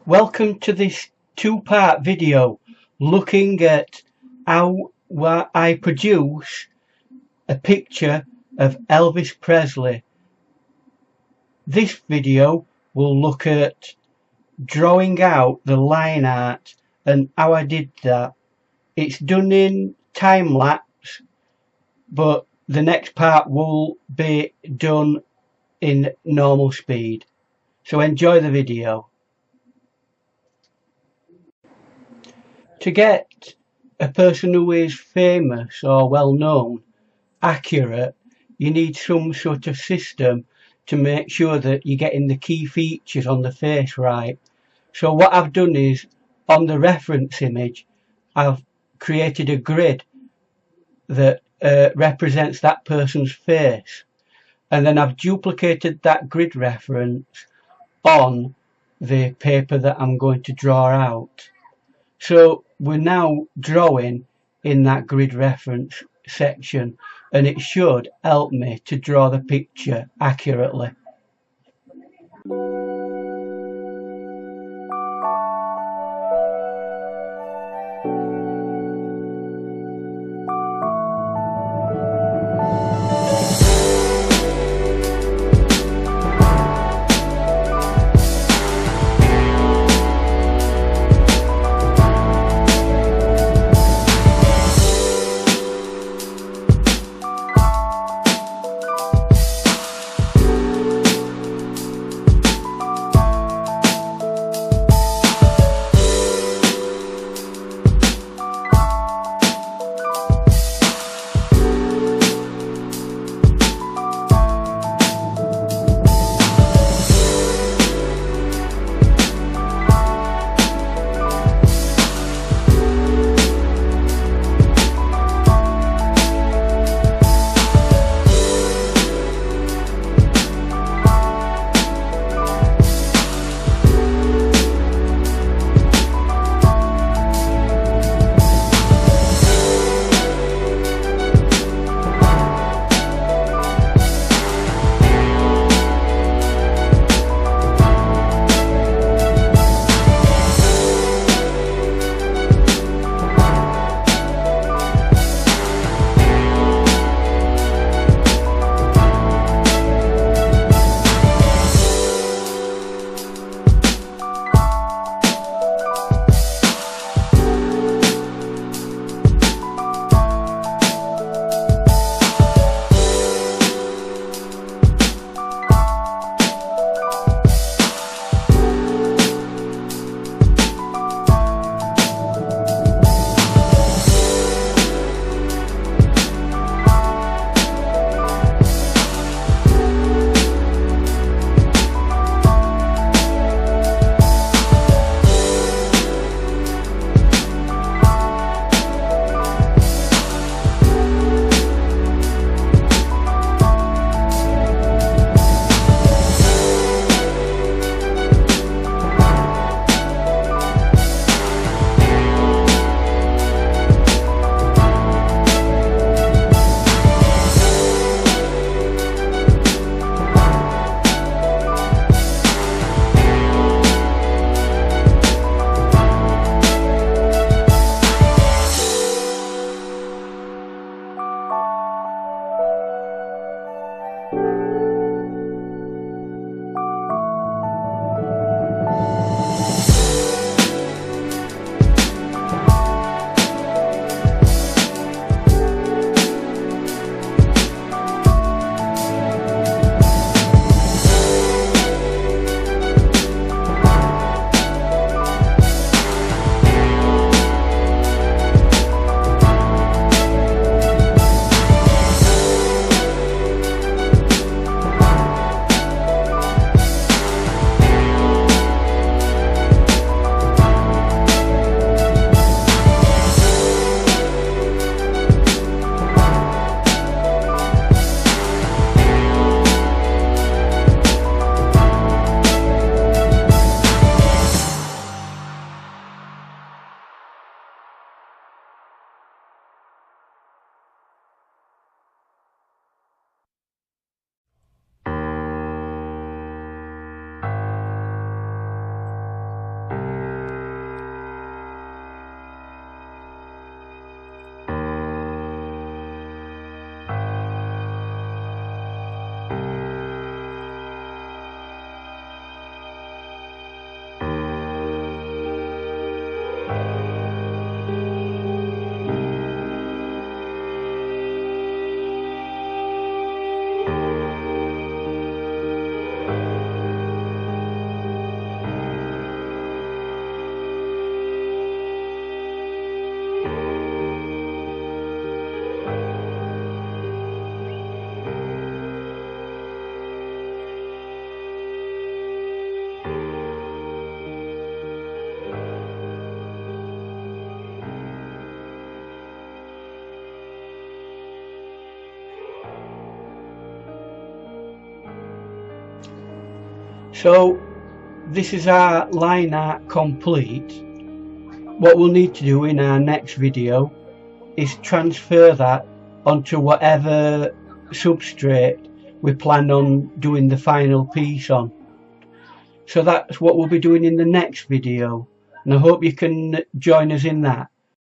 Welcome to this two-part video looking at how I produce a picture of Elvis Presley. This video will look at drawing out the line art and how I did that. It's done in time-lapse, but the next part will be done in normal speed. So enjoy the video. To get a person who is famous or well known accurate, you need some sort of system to make sure that you're getting the key features on the face right. So what I've done is, on the reference image, I've created a grid that represents that person's face, and then I've duplicated that grid reference on the paper that I'm going to draw out. So we're now drawing in that grid reference section, and it should help me to draw the picture accurately. So this is our line art complete. What we'll need to do in our next video is transfer that onto whatever substrate we plan on doing the final piece on. So that's what we'll be doing in the next video, and I hope you can join us in that.